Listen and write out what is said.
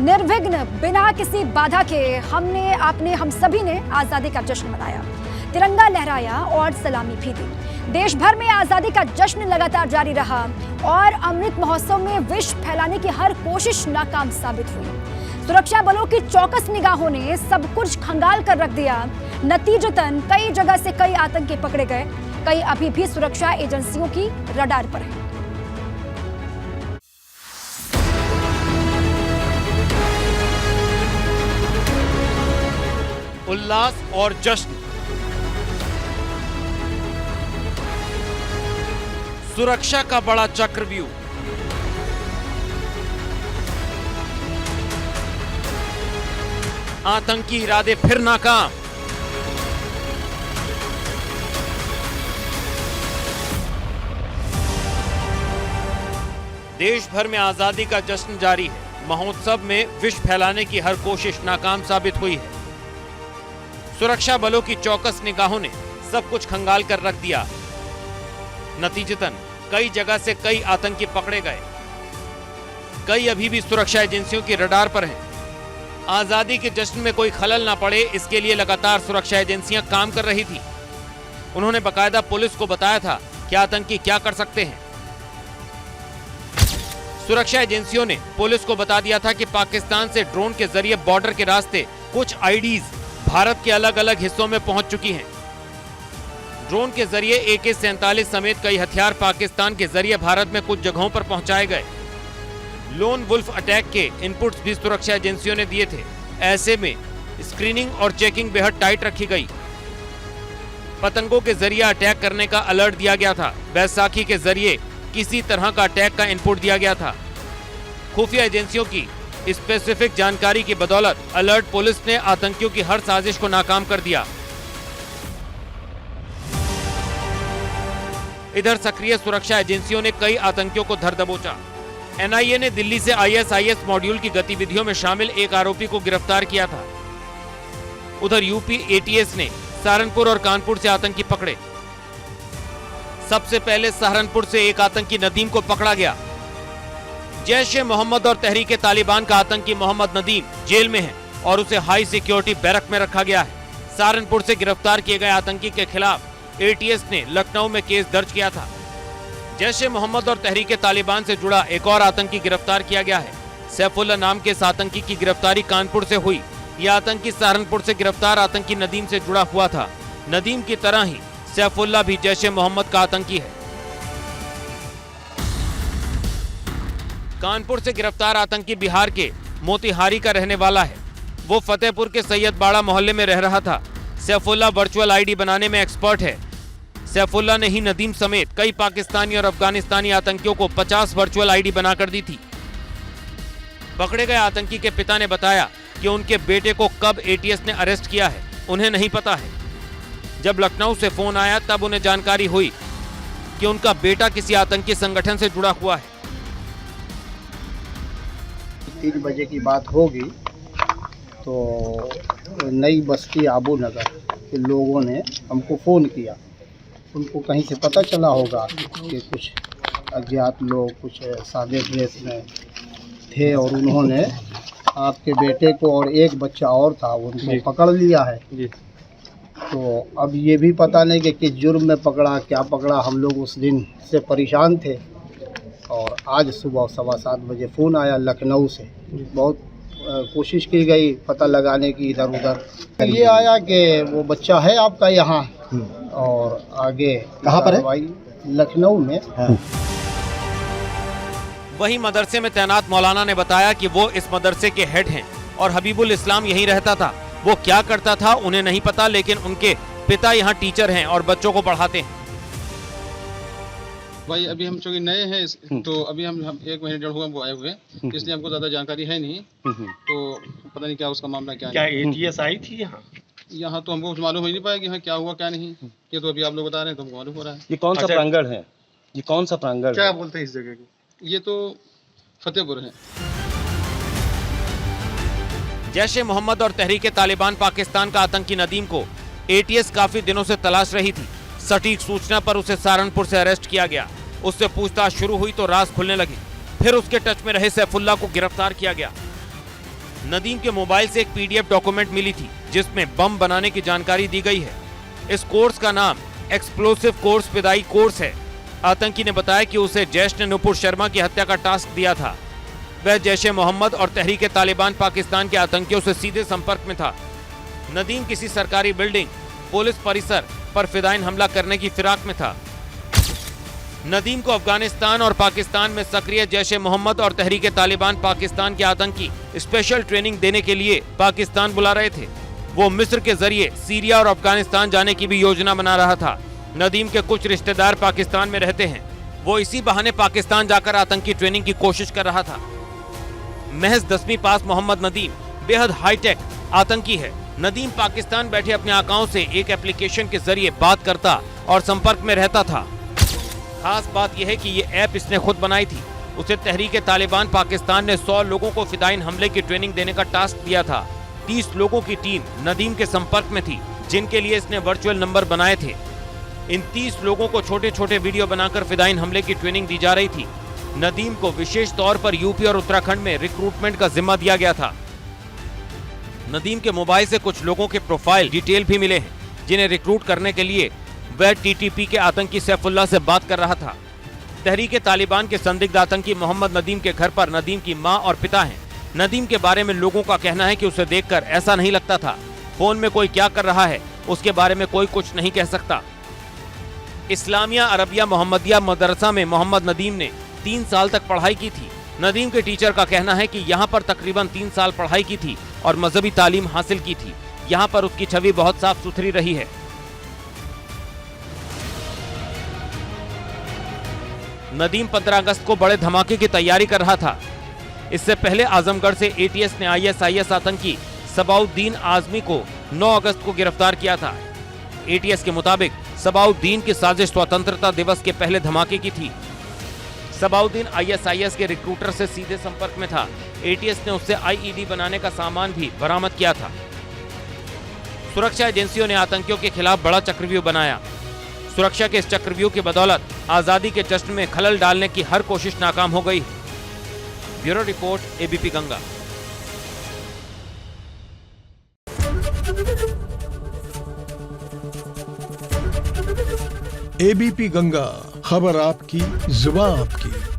निर्विघ्न बिना किसी बाधा के हम सभी ने आजादी का जश्न मनाया, तिरंगा लहराया और सलामी भी दी। देश भर में आजादी का जश्न लगातार जारी रहा और अमृत महोत्सव में विष फैलाने की हर कोशिश नाकाम साबित हुई। सुरक्षा बलों की चौकस निगाहों ने सब कुछ खंगाल कर रख दिया। नतीजतन कई जगह से कई आतंकी पकड़े गए, कई अभी भी सुरक्षा एजेंसियों की रडार पर हैं। उल्लास और जश्न, सुरक्षा का बड़ा चक्रव्यूह, आतंकी इरादे फिर नाकाम। देश भर में आजादी का जश्न जारी है। महोत्सव में विष फैलाने की हर कोशिश नाकाम साबित हुई है। सुरक्षा बलों की चौकस निगाहों ने सब कुछ खंगाल कर रख दिया। नतीजतन कई जगह से कई आतंकी पकड़े गए, कई अभी भी सुरक्षा एजेंसियों की रडार पर हैं। आजादी के जश्न में कोई खलल ना पड़े, इसके लिए लगातार सुरक्षा एजेंसियां काम कर रही थी। उन्होंने बकायदा पुलिस को बताया था कि आतंकी क्या कर सकते हैं। सुरक्षा एजेंसियों ने पुलिस को बता दिया था कि पाकिस्तान से ड्रोन के जरिए बॉर्डर के रास्ते कुछ आईडीज भारत के अलग अलग हिस्सों में पहुंच चुकी हैं। ड्रोन के जरिए AK-47 समेत कई हथियार पाकिस्तान के जरिए भारत में कुछ जगहों पर पहुंचाए गए। लोन वुल्फ अटैक के इनपुट्स भी सुरक्षा एजेंसियों ने दिए थे। ऐसे में स्क्रीनिंग और चेकिंग बेहद टाइट रखी गई। पतंगों के जरिए अटैक करने का अलर्ट दिया गया था। बैसाखी के जरिए किसी तरह का अटैक का इनपुट दिया गया था। खुफिया एजेंसियों की स्पेसिफिक जानकारी की बदौलत अलर्ट पुलिस ने आतंकियों की हर साजिश को नाकाम कर दिया। इधर सक्रिय सुरक्षा एजेंसियों ने कई आतंकियों को धर दबोचा। NIA ने दिल्ली से ISIS मॉड्यूल की गतिविधियों में शामिल एक आरोपी को गिरफ्तार किया था। उधर यूपी ATS ने सहारनपुर और कानपुर से आतंकी पकड़े। सबसे पहले सहारनपुर से एक आतंकी नदीम को पकड़ा गया। जैश-ए-मोहम्मद और तहरीक-ए-तालिबान का आतंकी मोहम्मद नदीम जेल में है और उसे हाई सिक्योरिटी बैरक में रखा गया है। सहारनपुर से गिरफ्तार किए गए आतंकी के खिलाफ ATS ने लखनऊ में केस दर्ज किया था। जैश-ए-मोहम्मद और तहरीक-ए-तालिबान से जुड़ा एक और आतंकी गिरफ्तार किया गया है। सैफुल्लाह नाम के इस आतंकी की गिरफ्तारी कानपुर से हुई। यह आतंकी सहारनपुर से गिरफ्तार आतंकी नदीम से जुड़ा हुआ था। नदीम की तरह ही सैफुल्लाह भी जैश-ए-मोहम्मद का आतंकी है। कानपुर से गिरफ्तार आतंकी बिहार के मोतिहारी का रहने वाला है। वो फतेहपुर के सैयदबाड़ा मोहल्ले में रह रहा था। सैफुल्लाह वर्चुअल आईडी बनाने में एक्सपर्ट है। सैफुल्लाह ने ही नदीम समेत कई पाकिस्तानी और अफगानिस्तानी आतंकियों को 50 वर्चुअल आईडी बनाकर दी थी। पकड़े गए आतंकी के पिता ने बताया कि उनके बेटे को कब ATS ने अरेस्ट किया है उन्हें नहीं पता है। जब लखनऊ से फोन आया तब उन्हें जानकारी हुई कि उनका बेटा किसी आतंकी संगठन से जुड़ा हुआ है। 3 बजे की बात होगी तो नई बस्ती आबू नगर के लोगों ने हमको फ़ोन किया। उनको कहीं से पता चला होगा कि कुछ अज्ञात लोग कुछ सादे ड्रेस में थे और उन्होंने आपके बेटे को और एक बच्चा और था उनको पकड़ लिया है। तो अब ये भी पता नहीं कि किस जुर्म में पकड़ा, क्या पकड़ा। हम लोग उस दिन से परेशान थे और आज सुबह 7:15 बजे फ़ोन आया लखनऊ से। बहुत कोशिश की गई पता लगाने की इधर उधर। ये आया कि वो बच्चा है आपका यहाँ और आगे कहाँ पर है? लखनऊ में। वहीं मदरसे में तैनात मौलाना ने बताया कि वो इस मदरसे के हेड हैं और हबीबुल इस्लाम यहीं रहता था। वो क्या करता था उन्हें नहीं पता, लेकिन उनके पिता यहाँ टीचर हैं और बच्चों को पढ़ाते हैं। भाई अभी हम चूँकि नए हैं तो अभी हम 1 महीने 1.5 हुआ हमको आए हुए, इसलिए हमको ज़्यादा जानकारी है नहीं। तो पता नहीं क्या उसका मामला क्या ATS आई थी यहाँ तो हमको कुछ मालूम हो ही नहीं पाया कि हाँ क्या हुआ क्या नहीं। ये तो अभी आप लोग बता रहे हैं तो हमको मालूम हो रहा है। ये कौन सा प्रांगण है? ये कौन सा प्रांगण क्या बोलते हैं इस जगह को? ये तो फतेहपुर है। जैश-ए-मोहम्मद और तहरीक-ए-तालिबान पाकिस्तान का आतंकी नदीम को ATS काफी दिनों से तलाश रही थी। सटीक सूचना पर उसे सहारनपुर से अरेस्ट किया गया। उससे पूछताछ शुरू हुई तो राज खुलने लगी। फिर उसके टच में रहे सैफुल्लाह को गिरफ्तार किया गया। नदीम के मोबाइल से एक पीडीएफ डॉक्यूमेंट मिली थी जिसमें बम बनाने की जानकारी दी गई है। इस कोर्स का नाम एक्सप्लोसिव कोर्स फिदाई कोर्स है। आतंकी ने बताया कि उसे जैश ने नुपुर शर्मा की हत्या का टास्क दिया था। वह जैश-ए मोहम्मद और तहरीक तालिबान पाकिस्तान के आतंकियों से सीधे संपर्क में था। नदीम किसी सरकारी बिल्डिंग, पुलिस परिसर पर फिदायन हमला करने की फिराक में था। नदीम को अफगानिस्तान और पाकिस्तान में सक्रिय जैश-ए मोहम्मद और तहरीक तालिबान पाकिस्तान के आतंकी स्पेशल ट्रेनिंग देने के लिए पाकिस्तान बुला रहे थे। वो मिस्र के जरिए सीरिया और अफगानिस्तान जाने की भी योजना बना रहा था। नदीम के कुछ रिश्तेदार पाकिस्तान में रहते हैं। वो इसी बहाने पाकिस्तान जाकर आतंकी ट्रेनिंग की कोशिश कर रहा था। महज 10वीं पास मोहम्मद नदीम बेहद हाईटेक आतंकी है। नदीम पाकिस्तान बैठे अपने आकाओं से एक एप्लीकेशन के जरिए बात करता और संपर्क में रहता था। खास बात यह है कि ये ऐप इसने खुद बनाई थी। उसे तहरीक तालिबान पाकिस्तान ने 100 लोगों को फिदायन हमले की ट्रेनिंग देने का टास्क दिया था। 30 लोगों की टीम नदीम के संपर्क में थी जिनके लिए इसने वर्चुअल नंबर बनाए थे। इन 30 लोगों को छोटे छोटे वीडियो बनाकर फिदायन हमले की ट्रेनिंग दी जा रही थी। नदीम को विशेष तौर पर यूपी और उत्तराखंड में रिक्रूटमेंट का जिम्मा दिया गया था। नदीम के मोबाइल से कुछ लोगों के प्रोफाइल डिटेल भी मिले हैं जिन्हें रिक्रूट करने के लिए वह टीटीपी के आतंकी सैफुल्लाह से बात कर रहा था। तहरीक तालिबान के संदिग्ध आतंकी मोहम्मद नदीम के घर पर नदीम की मां और पिता हैं। नदीम के बारे में लोगों का कहना है कि उसे देखकर ऐसा नहीं लगता था। फोन में कोई क्या कर रहा है उसके बारे में कोई कुछ नहीं कह सकता। इस्लामिया अरबिया मोहम्मदिया मदरसा में मोहम्मद नदीम ने 3 साल तक पढ़ाई की थी। नदीम के टीचर का कहना है कि यहाँ पर तकरीबन 3 साल पढ़ाई की थी और मजहबी तालीम हासिल की थी। यहाँ पर उसकी छवि बहुत साफ सुथरी रही है। नदीम 15 अगस्त को बड़े धमाके की तैयारी कर रहा था। इससे पहले आजमगढ़ से एटीएस ने ISIS आतंकी सबाउद्दीन आजमी को 9 अगस्त को गिरफ्तार किया था। एटीएस के मुताबिक सबाउद्दीन की साजिश स्वतंत्रता दिवस के पहले धमाके की थी। सबाउद्दीन ISIS के रिक्रूटर से सीधे संपर्क में था। एटीएस ने उससे IED बनाने का सामान भी बरामद किया था। सुरक्षा एजेंसियों ने आतंकियों के खिलाफ बड़ा चक्रव्यूह बनाया। सुरक्षा के इस चक्रव्यूह की बदौलत आजादी के जश्न में खलल डालने की हर कोशिश नाकाम हो गई। Bureau report, ABP Ganga. ABP Ganga, खबर आपकी, जुबान आपकी।